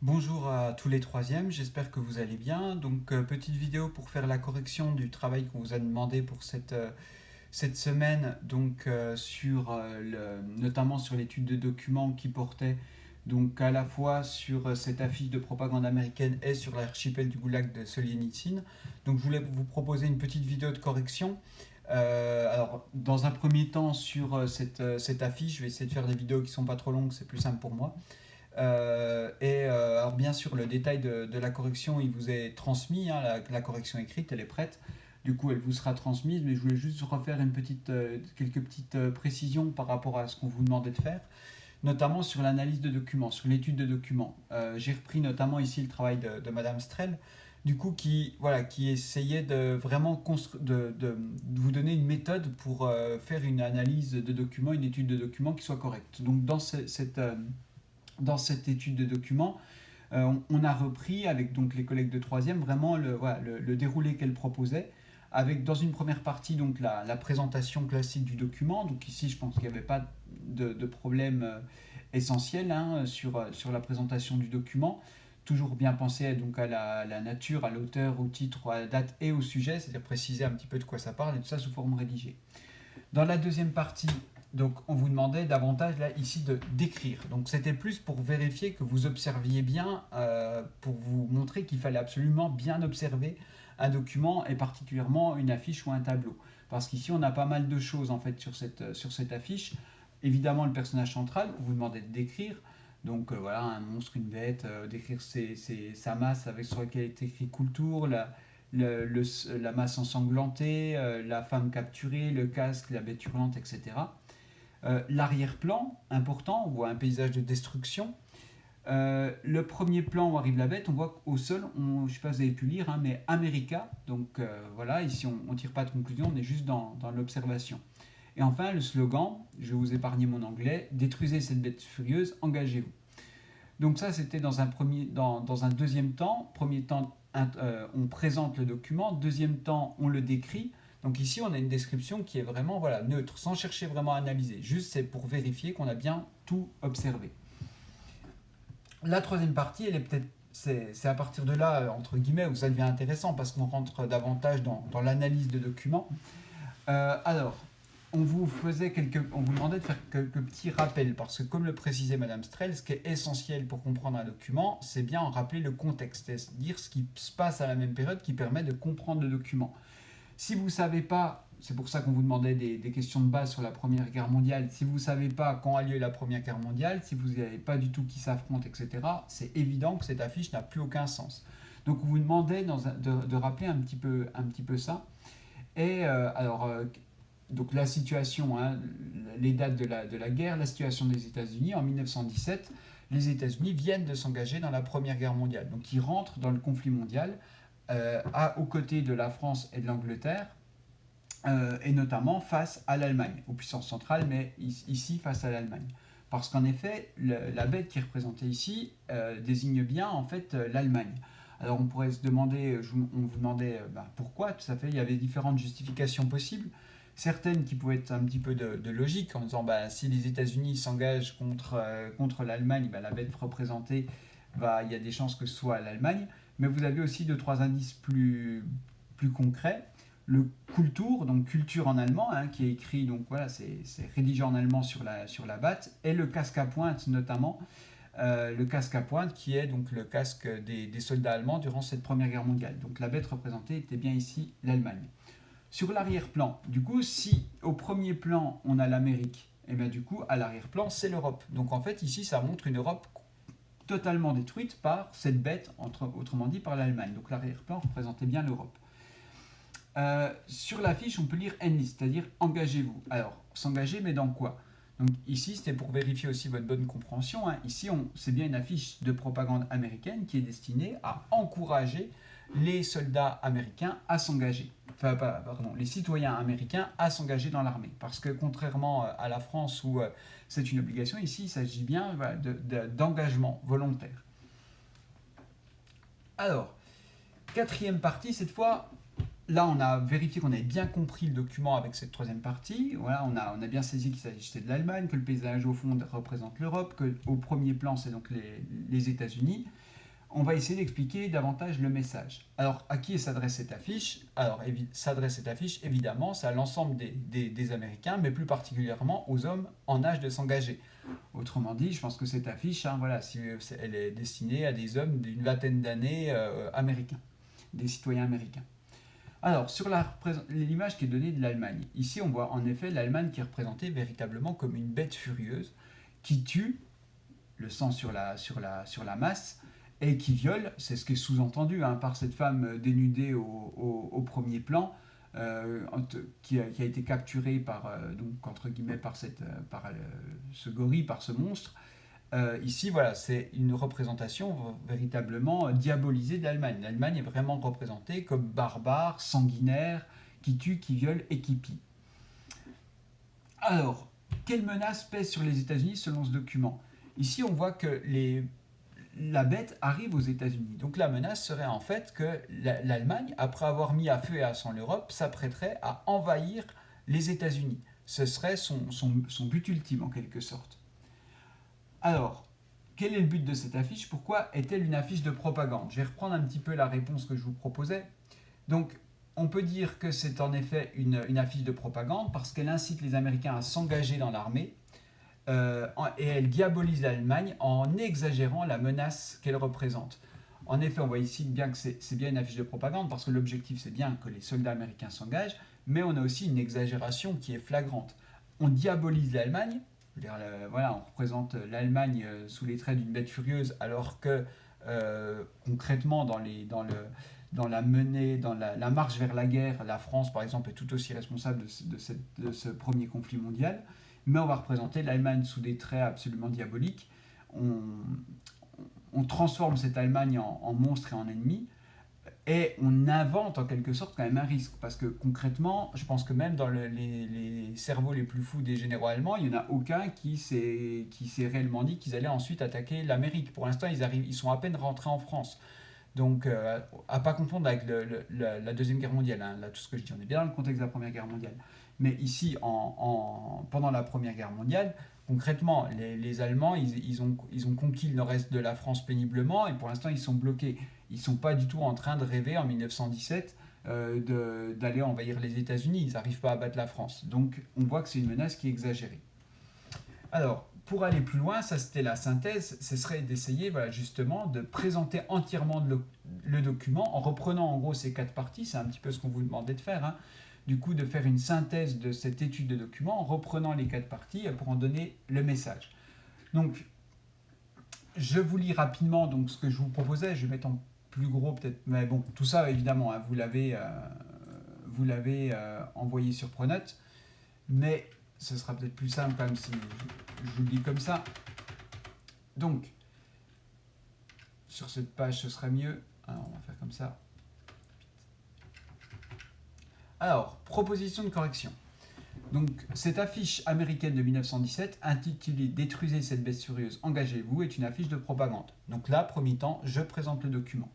Bonjour à tous les troisièmes, j'espère que vous allez bien. Donc, petite vidéo pour faire la correction du travail qu'on vous a demandé pour cette semaine, donc notamment sur l'étude de documents qui portait donc à la fois sur cette affiche de propagande américaine et sur l'archipel du Goulag de Solzhenitsyn. Donc, je voulais vous proposer une petite vidéo de correction. Alors, dans un premier temps, sur cette affiche, je vais essayer de faire des vidéos qui ne sont pas trop longues, c'est plus simple pour moi. Alors bien sûr, le détail de la correction, il vous est transmis, hein, la correction écrite, elle est prête. Du coup, elle vous sera transmise, mais je voulais juste refaire quelques petites précisions par rapport à ce qu'on vous demandait de faire, notamment sur l'analyse de documents, sur l'étude de documents. J'ai repris notamment ici le travail de Madame Strel, du coup, qui essayait de vraiment de vous donner une méthode pour faire une analyse de documents, une étude de documents qui soit correcte. Donc, dans cette étude de documents, on a repris avec donc les collègues de troisième vraiment le déroulé qu'elle proposait, avec dans une première partie donc la présentation classique du document. Donc ici, je pense qu'il n'y avait pas de problème essentiel, hein, sur la présentation du document. Toujours bien penser donc à la nature, à l'auteur, au titre, à la date et au sujet, c'est-à-dire préciser un petit peu de quoi ça parle, et tout ça sous forme rédigée. Dans la deuxième partie, donc, on vous demandait davantage là ici de d'écrire. Donc c'était plus pour vérifier que vous observiez bien, pour vous montrer qu'il fallait absolument bien observer un document et particulièrement une affiche ou un tableau. Parce qu'ici on a pas mal de choses en fait sur cette affiche. Évidemment le personnage central, on vous demandait de décrire. Donc voilà, un monstre, une bête, décrire sa masse avec sur laquelle est écrit Kultur, la masse ensanglantée, la femme capturée, le casque, la bête hurlante, etc. L'arrière-plan, important, on voit un paysage de destruction. Le premier plan où arrive la bête, on voit qu'au sol, je ne sais pas si vous avez pu lire, hein, mais America. Donc voilà, ici on ne tire pas de conclusion, on est juste dans l'observation. Et enfin, le slogan, je vais vous épargner mon anglais, détruisez cette bête furieuse, engagez-vous. Donc ça, c'était dans un deuxième temps. Premier temps, on présente le document. Deuxième temps, on le décrit. Donc ici, on a une description qui est vraiment neutre, sans chercher vraiment à analyser. Juste, c'est pour vérifier qu'on a bien tout observé. La troisième partie, elle est peut-être c'est à partir de là, entre guillemets, où ça devient intéressant parce qu'on rentre davantage dans l'analyse de documents. Alors, on vous demandait de faire quelques petits rappels parce que, comme le précisait Madame Strel, ce qui est essentiel pour comprendre un document, c'est bien en rappeler le contexte, c'est-à-dire ce qui se passe à la même période qui permet de comprendre le document. Si vous ne savez pas, c'est pour ça qu'on vous demandait des questions de base sur la Première Guerre mondiale, si vous ne savez pas quand a lieu la Première Guerre mondiale, si vous n'avez pas du tout qui s'affrontent, etc., c'est évident que cette affiche n'a plus aucun sens. Donc on vous demandait de rappeler un petit peu ça. Et donc la situation, hein, les dates de la guerre, la situation des États-Unis en 1917, les États-Unis viennent de s'engager dans la Première Guerre mondiale. Donc ils rentrent dans le conflit mondial aux côtés de la France et de l'Angleterre, et notamment face à l'Allemagne, aux puissances centrales, mais ici face à l'Allemagne. Parce qu'en effet, la bête qui est représentée ici désigne bien en fait l'Allemagne. Alors on pourrait se demander, on vous demandait pourquoi, tout à fait, il y avait différentes justifications possibles. Certaines qui pouvaient être un petit peu de logique en disant si les États-Unis s'engagent contre l'Allemagne, la bête représentée, il y a des chances que ce soit l'Allemagne. Mais vous avez aussi deux, trois indices plus concrets. Le Kultur, donc culture en allemand, hein, qui est écrit, donc voilà, c'est rédigé en allemand sur la batte, et le casque à pointe notamment, le casque à pointe qui est donc le casque des soldats allemands durant cette Première Guerre mondiale. Donc la bête représentée était bien ici l'Allemagne. Sur l'arrière-plan, du coup, si au premier plan on a l'Amérique, et bien du coup à l'arrière-plan c'est l'Europe. Donc en fait ici ça montre une Europe totalement détruite par cette bête, autrement dit par l'Allemagne. Donc l'arrière-plan représentait bien l'Europe. Sur l'affiche, on peut lire enlist, c'est-à-dire engagez-vous. Alors, s'engager, mais dans quoi? Donc ici, c'était pour vérifier aussi votre bonne compréhension. Hein. Ici, c'est bien une affiche de propagande américaine qui est destinée à encourager les soldats américains à s'engager. Enfin, pardon, les citoyens américains à s'engager dans l'armée. Parce que contrairement à la France où c'est une obligation, ici, il s'agit bien d'engagement volontaire. Alors, quatrième partie, cette fois, là, on a vérifié qu'on avait bien compris le document avec cette troisième partie. Voilà, on a bien saisi qu'il s'agissait de l'Allemagne, que le paysage au fond représente l'Europe, qu'au premier plan, c'est donc les États-Unis. on va essayer d'expliquer davantage le message. Alors, à qui s'adresse cette affiche? Alors, s'adresse cette affiche, évidemment, c'est à l'ensemble des Américains, mais plus particulièrement aux hommes en âge de s'engager. Autrement dit, je pense que cette affiche, hein, voilà, elle est destinée à des hommes d'une vingtaine d'années américains, des citoyens américains. Alors, sur l'image qui est donnée de l'Allemagne, ici on voit en effet l'Allemagne qui est représentée véritablement comme une bête furieuse qui tue, le sang sur la masse, et qui viole, c'est ce qui est sous-entendu hein, par cette femme dénudée au premier plan, qui a été capturée par, donc, entre guillemets, par ce gorille, par ce monstre. Ici, voilà, c'est une représentation véritablement diabolisée de l'Allemagne. L'Allemagne est vraiment représentée comme barbare, sanguinaire, qui tue, qui viole et qui pille. Alors, quelle menace pèse sur les États-Unis selon ce document? Ici, on voit que la bête arrive aux États-Unis. Donc la menace serait en fait que l'Allemagne, après avoir mis à feu et à sang l'Europe, s'apprêterait à envahir les États-Unis. Ce serait son but ultime en quelque sorte. Alors, quel est le but de cette affiche? Pourquoi est-elle une affiche de propagande? Je vais reprendre un petit peu la réponse que je vous proposais. Donc, on peut dire que c'est en effet une affiche de propagande parce qu'elle incite les Américains à s'engager dans l'armée et elle diabolise l'Allemagne en exagérant la menace qu'elle représente. En effet, on voit ici bien que c'est bien une affiche de propagande parce que l'objectif c'est bien que les soldats américains s'engagent, mais on a aussi une exagération qui est flagrante. On diabolise l'Allemagne, voilà, on représente l'Allemagne sous les traits d'une bête furieuse, alors que concrètement dans la menée, dans la marche vers la guerre, la France par exemple est tout aussi responsable de ce premier conflit mondial, mais on va représenter l'Allemagne sous des traits absolument diaboliques. On transforme cette Allemagne en monstre et en ennemi, et on invente en quelque sorte quand même un risque, parce que concrètement, je pense que même dans les cerveaux les plus fous des généraux allemands, il n'y en a aucun qui s'est réellement dit qu'ils allaient ensuite attaquer l'Amérique. Pour l'instant, ils sont à peine rentrés en France. Donc, à pas confondre avec la Deuxième Guerre mondiale. Hein. Là, tout ce que je dis, on est bien dans le contexte de la Première Guerre mondiale. Mais ici, pendant la Première Guerre mondiale, concrètement, les Allemands, ils ont conquis le nord-est de la France péniblement, et pour l'instant, ils sont bloqués. Ils ne sont pas du tout en train de rêver, en 1917, d'aller envahir les États-Unis. Ils n'arrivent pas à battre la France. Donc, on voit que c'est une menace qui est exagérée. Alors, pour aller plus loin, ça c'était la synthèse, ce serait d'essayer voilà, justement de présenter entièrement le document en reprenant en gros ces 4 parties, c'est un petit peu ce qu'on vous demandait de faire, hein. Du coup de faire une synthèse de cette étude de document en reprenant les 4 parties pour en donner le message. Donc, je vous lis rapidement donc, ce que je vous proposais, je vais mettre en plus gros peut-être, mais bon, tout ça évidemment, hein, vous l'avez envoyé sur Pronote, mais ce sera peut-être plus simple quand même si je vous le dis comme ça. Donc, sur cette page, ce serait mieux. Alors, on va faire comme ça. Alors, proposition de correction. Donc, cette affiche américaine de 1917, intitulée Détruisez cette bête furieuse, engagez-vous, est une affiche de propagande. Donc là, premier temps, je présente le document.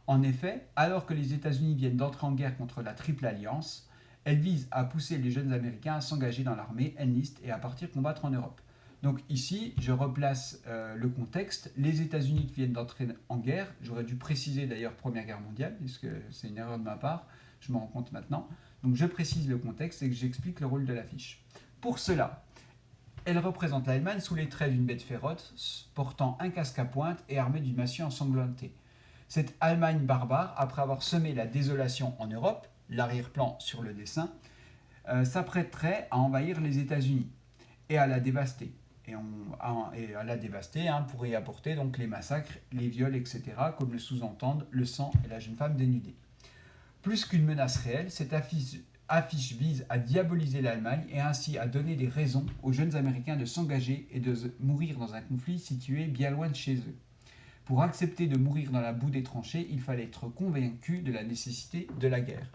En effet, alors que les États-Unis viennent d'entrer en guerre contre la Triple Alliance, elle vise à pousser les jeunes Américains à s'engager dans l'armée, enlist et à partir combattre en Europe. Donc ici, je replace le contexte. Les États-Unis qui viennent d'entrer en guerre, j'aurais dû préciser d'ailleurs Première Guerre mondiale, puisque c'est une erreur de ma part, je m'en rends compte maintenant. Donc je précise le contexte et que j'explique le rôle de l'affiche. Pour cela, elle représente l'Allemagne sous les traits d'une bête féroce, portant un casque à pointe et armée d'une massue ensanglantée. Cette Allemagne barbare, après avoir semé la désolation en Europe, l'arrière-plan sur le dessin, s'apprêterait à envahir les États-Unis et à la dévaster. Et à la dévaster pour y apporter donc les massacres, les viols, etc., comme le sous-entendent le sang et la jeune femme dénudée. Plus qu'une menace réelle, cette affiche vise à diaboliser l'Allemagne et ainsi à donner des raisons aux jeunes Américains de s'engager et de mourir dans un conflit situé bien loin de chez eux. Pour accepter de mourir dans la boue des tranchées, il fallait être convaincu de la nécessité de la guerre.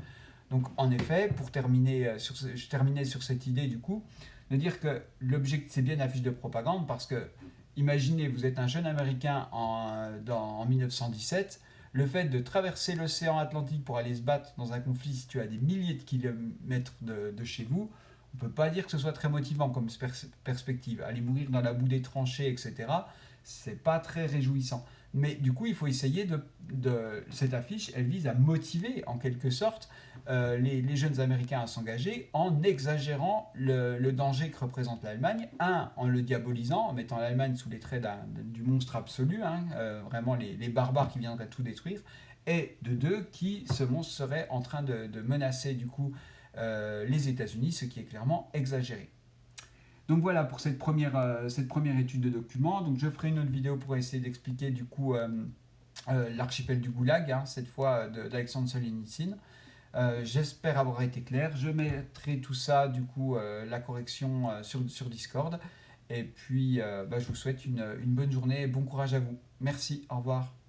Donc en effet, je terminais sur cette idée du coup, de dire que l'objectif, c'est bien une affiche de propagande parce que, imaginez, vous êtes un jeune Américain en 1917, le fait de traverser l'océan Atlantique pour aller se battre dans un conflit situé à des milliers de kilomètres de chez vous, on ne peut pas dire que ce soit très motivant comme perspective. Aller mourir dans la boue des tranchées, etc., c'est pas très réjouissant. Mais du coup, il faut essayer cette affiche, elle vise à motiver en quelque sorte les jeunes Américains à s'engager en exagérant le danger que représente l'Allemagne. Un, en le diabolisant, en mettant l'Allemagne sous les traits du monstre absolu, hein, vraiment les barbares qui viendraient tout détruire. Et de deux, qui ce monstre serait en train de menacer du coup les États-Unis, ce qui est clairement exagéré. Donc voilà pour cette première étude de document. Donc je ferai une autre vidéo pour essayer d'expliquer du coup l'archipel du Goulag, hein, cette fois d'Alexandre Solzhenitsyn. J'espère avoir été clair. Je mettrai tout ça, du coup, la correction sur Discord. Et puis, je vous souhaite une bonne journée et bon courage à vous. Merci, au revoir.